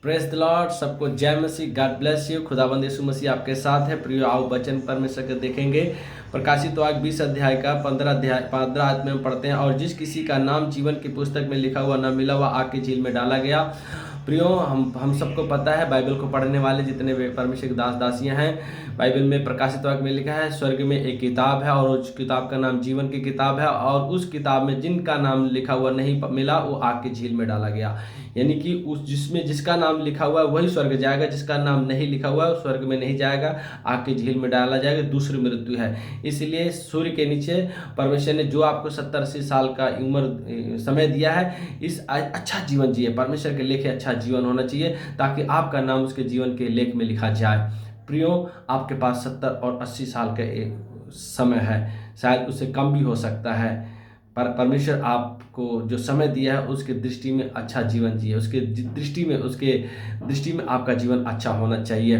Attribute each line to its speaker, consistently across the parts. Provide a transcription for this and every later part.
Speaker 1: Praise the Lord. सबको जय मसीह, God bless you. खुदाबंद यीशु मसीह आपके साथ है। प्रियो, आओ वचन परमेश्वर के देखेंगे। प्रकाशित वाक्य 20 अध्याय का 15 आयत में हम पढ़ते हैं। और जिस किसी का नाम जीवन की पुस्तक में लिखा हुआ न मिला, वह आग की झील में डाला गया। प्रियो, हम सबको पता है, बाइबल को पढ़ने वाले जितने भी परमेश्वर के दास दासियां हैं, बाइबल में प्रकाशित वाक्य में लिखा है स्वर्ग में एक किताब है और उस किताब का नाम जीवन की किताब है। और उस किताब में जिनका नाम लिखा हुआ नहीं मिला, वो आग की झील में डाला गया। यानी कि उस जिसका नाम लिखा हुआ है वही स्वर्ग जाएगा, जिसका नाम नहीं लिखा हुआ है स्वर्ग में नहीं जाएगा, आग की झील में डाला जाएगा। दूसरी मृत्यु है। इसलिए सूर्य के नीचे परमेश्वर ने जो आपको 70-80 साल का उम्र समय दिया है, इस अच्छा जीवन जिए। परमेश्वर के लेखे अच्छा जीवन होना चाहिए ताकि आपका नाम उसके जीवन के लेख में लिखा जाए। प्रियो, आपके पास 70 और 80 साल का समय है, शायद उससे कम भी हो सकता है, पर परमेश्वर आपको जो समय दिया है उसके दृष्टि में अच्छा जीवन जिए। उसके दृष्टि में आपका जीवन अच्छा होना चाहिए।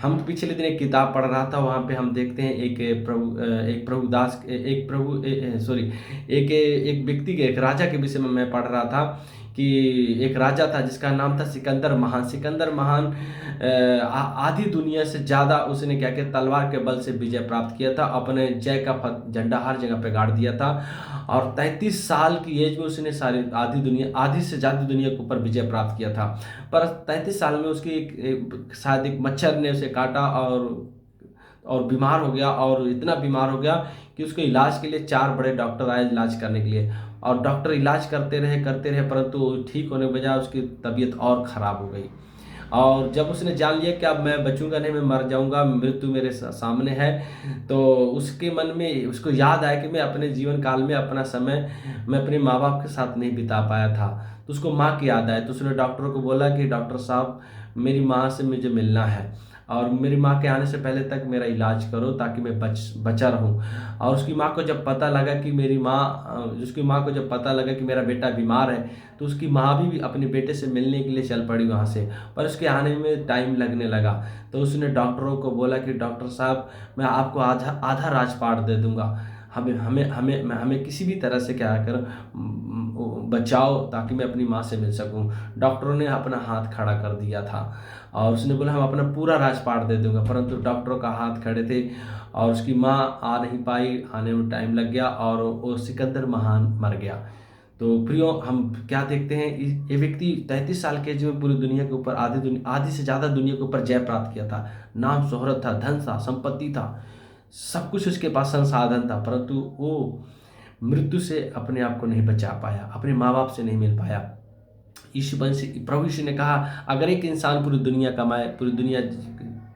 Speaker 1: हम पिछले दिन एक किताब पढ़ रहा था, वहाँ पे हम देखते हैं एक व्यक्ति के, एक राजा के विषय में मैं पढ़ रहा था कि एक राजा था जिसका नाम था सिकंदर महान। सिकंदर महान आधी दुनिया से ज़्यादा उसने क्या किया, तलवार के बल से विजय प्राप्त किया था। अपने जय का झंडा हर जगह पे गाड़ दिया था। और 33 साल की एज में उसने आधी से ज़्यादा दुनिया के ऊपर विजय प्राप्त किया था। पर 33 साल में उसकी शायद एक मच्छर ने उसे काटा और बीमार हो गया। और इतना बीमार हो गया कि उसके इलाज के लिए 4 बड़े डॉक्टर आए इलाज करने के लिए। और डॉक्टर इलाज करते रहे परंतु ठीक होने के बजाय उसकी तबीयत और ख़राब हो गई। और जब उसने जान लिया कि अब मैं बचूंगा नहीं, मैं मर जाऊंगा, मृत्यु मेरे सामने है, तो उसके मन में उसको याद आया कि मैं अपने जीवन काल में अपना समय मैं अपने माँ बाप के साथ नहीं बिता पाया था। तो उसको माँ की याद आई। तो उसने डॉक्टर को बोला कि डॉक्टर साहब, मेरी माँ से मुझे मिलना है और मेरी माँ के आने से पहले तक मेरा इलाज करो ताकि मैं बचा रहूं। और उसकी माँ को जब पता लगा कि मेरा बेटा बीमार है, तो उसकी माँ भी अपने बेटे से मिलने के लिए चल पड़ी वहाँ से। पर उसके आने में टाइम लगने लगा। तो उसने डॉक्टरों को बोला कि डॉक्टर साहब, मैं आपको आधा आधा राजपाट दे दूंगा, हमें हमें हमें हमें किसी भी तरह से क्या कर बचाओ ताकि मैं अपनी माँ से मिल सकूं। डॉक्टरों ने अपना हाथ खड़ा कर दिया था और उसने बोला हम अपना पूरा राजपाट दे दूंगा। परंतु डॉक्टरों का हाथ खड़े थे और उसकी माँ आ नहीं पाई, आने में टाइम लग गया और वो सिकंदर महान मर गया। तो प्रियो, हम क्या देखते हैं, ये व्यक्ति 33 साल के एज में पूरी दुनिया के ऊपर आधी से ज़्यादा दुनिया के ऊपर जय प्राप्त किया था। नाम शोहरत था, धन था, संपत्ति था, सब कुछ उसके पास संसाधन था, परंतु वो मृत्यु से अपने आप को नहीं बचा पाया, अपने माँ बाप से नहीं मिल पाया। प्रभु यीशु ने कहा, अगर एक इंसान पूरी दुनिया कमाए, पूरी दुनिया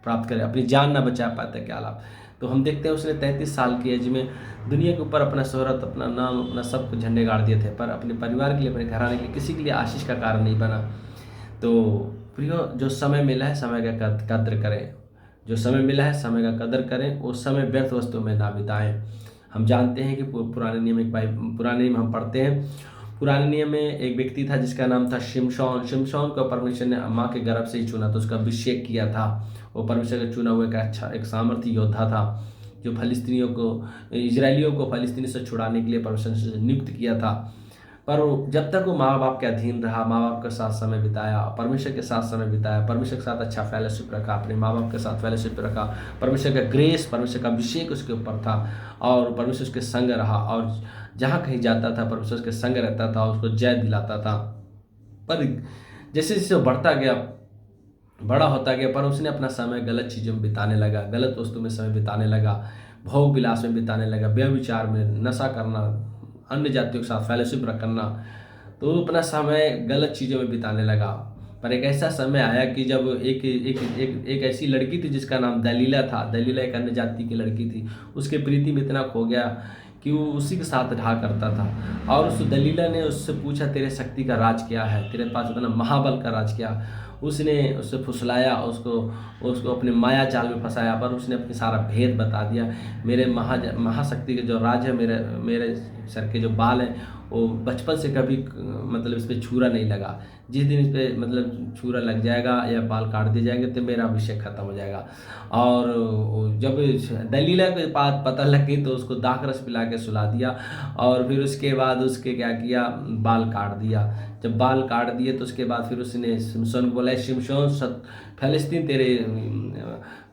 Speaker 1: प्राप्त करे, अपनी जान ना बचा पाता, क्या लाभ। तो हम देखते हैं उसने 33 साल की एज में दुनिया के ऊपर अपना शोहरत, अपना नाम, अपना सब कुछ झंडे गाड़ दिए थे, पर अपने परिवार के लिए, अपने घराने के लिए, किसी के लिए आशीष का कारण नहीं बना। तो प्रियो, जो समय मिला है समय का कद्र करें। जो समय मिला है समय का कदर करें, वो समय व्यर्थ वस्तु में ना बिताएं। हम जानते हैं कि पुराने नियम हम पढ़ते हैं। पुराने नियम में एक व्यक्ति था जिसका नाम था शिमशोन को परमेश्वर ने माँ के गर्भ से ही चुना, तो उसका अभिषेक किया था। वो परमेश्वर का चुना हुआ एक सामर्थी योद्धा था जो इजरायलियों को फलिस्तीनी से छुड़ाने के लिए परमेश्वर ने नियुक्त किया था। पर जब तक वो माँ बाप के अधीन रहा, माँ बाप के साथ समय बिताया, परमेश्वर के साथ समय बिताया, परमेश्वर के साथ अच्छा फेलोशिप रखा, अपने माँ बाप के साथ फेलोशिप रखा, परमेश्वर का ग्रेस, परमेश्वर का अभिषेक उसके ऊपर था और परमेश्वर उसके संग रहा। और जहाँ कहीं जाता था परमेश्वर उसके संग रहता था, उसको जय दिलाता था। पर जैसे जैसे वो बड़ा होता गया, पर उसने अपना समय गलत चीज़ों में बिताने लगा, गलत वस्तु में समय बिताने लगा, भोग विलास में बिताने लगा, व्यभिचार में, नशा करना, अन्य जातियों के साथ फेलोशिप करना। तो अपना समय गलत चीज़ों में बिताने लगा। पर एक ऐसा समय आया कि जब एक ऐसी लड़की थी जिसका नाम दलीला था। दलीला एक अन्य जाति की लड़की थी। उसके प्रीति में इतना खो गया कि वो उसी के साथ रहा करता था। और उस दलीला ने उससे पूछा, तेरे शक्ति का राज क्या है, तेरे पास इतना महाबल का राज क्या। उसने उससे फुसलाया, उसको अपने माया जाल में फंसाया, पर उसने अपनी सारा भेद बता दिया। मेरे महाशक्ति के जो राज है, मेरे सर के जो बाल हैं वो बचपन से कभी मतलब इस पे छुरा नहीं लगा। जिस दिन इस पे मतलब छुरा लग जाएगा या बाल काट दिए जाएंगे तो मेरा अभिषेक खत्म हो जाएगा। और जब दलीला के बाद पता लग गई तो उसको दाखरस पिला के सुला दिया, और फिर उसके बाद उसके क्या किया, बाल काट दिया। जब बाल काट दिए तो उसके बाद फिर उसने शिमशोन को बोला, शिमशोन फ़िलिस्तीन तेरे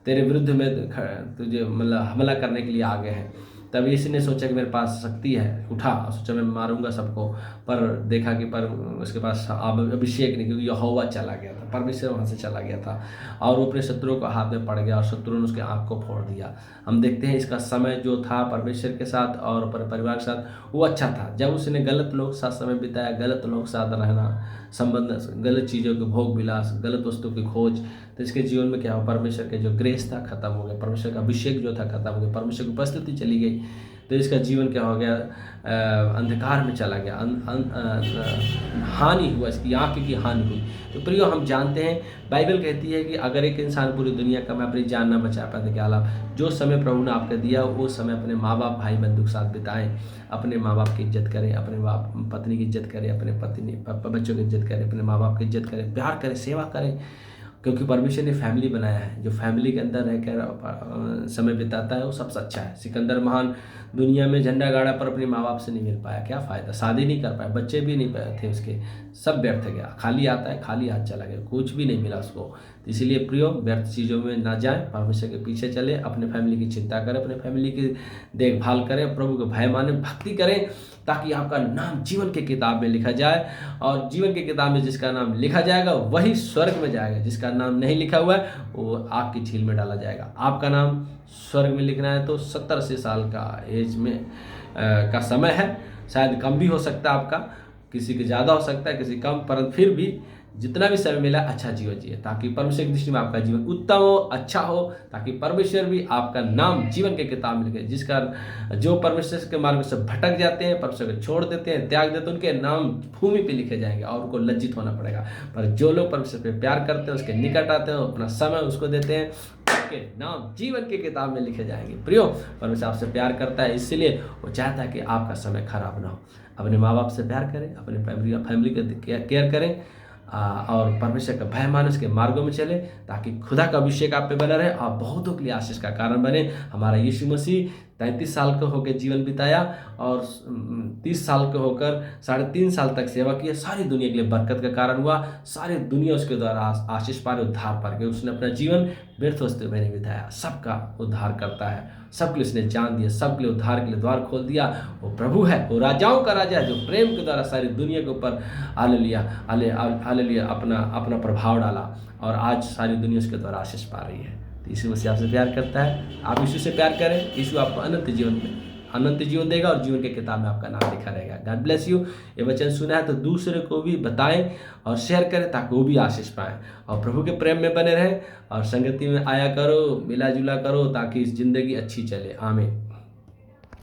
Speaker 1: तेरे विरुद्ध में तुझे मतलब हमला करने के लिए आ गए हैं। तब इसने सोचा कि मेरे पास शक्ति है, उठा और सोचा मैं मारूंगा सबको। पर देखा कि पर उसके पास अभिषेक नहीं, क्योंकि यहोवा चला गया था, परमेश्वर वहाँ से चला गया था, और वो अपने शत्रुओं को हाथ में पड़ गया और शत्रुओं ने उसके आँख को फोड़ दिया। हम देखते हैं इसका समय जो था परमेश्वर के साथ और परिवार के साथ वो अच्छा था। जब उसने गलत लोग के साथ समय बिताया, गलत लोग के साथ रहना, संबंध, गलत चीज़ों के भोग विलास, गलत वस्तु की खोज, तो इसके जीवन में क्या हो, परमेश्वर के जो ग्रेस था खत्म हो गया, परमेश्वर का अभिषेक जो था खत्म हो गया, परमेश्वर की उपस्थिति चली गई। तो इसका जीवन क्या हो गया, अंधकार में चला गया, हानि हुआ, इसकी आँख की हानि हुई। तो प्रियो, हम जानते हैं बाइबल कहती है कि अगर एक इंसान पूरी दुनिया का मैं अपनी जान ना बचा पाए तो क्या लाभ। जो समय प्रभु ने आपको दिया वो समय अपने माँ बाप भाई बंधु के साथ बिताएं, अपने माँ बाप की इज्जत करें, अपने बाप पत्नी की इज्जत करें, अपने पत्नी बच्चों की इज्जत करें, अपने माँ बाप की इज्जत करें, प्यार करें, सेवा करें, क्योंकि परमेश्वर ने फैमिली बनाया है। जो फैमिली के अंदर रहकर समय बिताता है वो सबसे अच्छा है। सिकंदर महान दुनिया में झंडा गाड़ा पर अपने माँ बाप से नहीं मिल पाया, क्या फ़ायदा, शादी नहीं कर पाया, बच्चे भी नहीं थे उसके, सब व्यर्थ गया, खाली आता है खाली हाथ चला गया, कुछ भी नहीं मिला उसको। तो इसीलिए प्रियो, व्यर्थ चीज़ों में ना जाएं, परमेश्वर के पीछे चले, अपने फैमिली की चिंता करें, अपने फैमिली की देखभाल करें, प्रभु के भय माने, भक्ति करें, ताकि आपका नाम जीवन की किताब में लिखा जाए। और जीवन की किताब में जिसका नाम लिखा जाएगा वही स्वर्ग में जाएगा, जिसका नाम नहीं लिखा हुआ है वो आग की झील में डाला जाएगा। आपका नाम स्वर्ग में लिखना है तो 70-80 साल का एज में का समय है, शायद कम भी हो सकता है आपका, किसी के ज़्यादा हो सकता है, किसी कम, परंतु फिर भी जितना भी समय मिला अच्छा जीवन जिए, ताकि परमेश्वर की दृष्टि में आपका जीवन उत्तम हो, अच्छा हो, ताकि परमेश्वर भी आपका नाम जीवन के किताब में लिखे। जिसका जो परमेश्वर के मार्ग से भटक जाते हैं, परमेश्वर को छोड़ देते हैं, त्याग देते हैं, उनके नाम भूमि पे लिखे जाएंगे और उनको लज्जित होना पड़ेगा। पर जो लोग परमेश्वर पे प्यार करते हैं, उसके निकट आते हैं, अपना समय उसको देते हैं, के नाम जीवन की किताब में लिखे जाएंगे। प्रियो, परमेश्वर आपसे प्यार करता है, इसलिए वो चाहता है कि आपका समय खराब ना हो। अपने माँ बाप से प्यार करें, अपने फैमिली का केयर करें, और परमेश्वर का भय माने, उसके मार्गों में चले, ताकि खुदा का अभिषेक आप पे बना रहे, आप बहुतों के लिए आशीष का कारण बने। हमारा यीशु मसीह 33 साल का होकर जीवन बिताया और 30 साल के होकर 3.5 साल तक सेवा की, सारी दुनिया के लिए बरकत का कारण हुआ, सारी दुनिया उसके द्वारा आशीष पा रही, उद्धार पा रही। उसने अपना जीवन व्यर्थ वस्तु में नहीं बिताया, सबका उद्धार करता है, सबके लिए उसने जान दिया, सबके लिए उद्धार के लिए द्वार खोल दिया। वो प्रभु है, वो राजाओं का राजा है, जो प्रेम के द्वारा सारी दुनिया के ऊपर हालेलुया अपना प्रभाव डाला, और आज सारी दुनिया उसके द्वारा आशीष पा रही है। तो यीशु मसीह आपसे प्यार करता है, आप यीशु से प्यार करें, यीशु आपको अनंत जीवन देगा और जीवन के किताब में आपका नाम लिखा रहेगा। God bless you. ये वचन सुना है तो दूसरे को भी बताएं और शेयर करें, ताकि वो भी आशीष पाएं और प्रभु के प्रेम में बने रहें, और संगति में आया करो, मिला जुला करो, ताकि इस जिंदगी अच्छी चले। आमीन।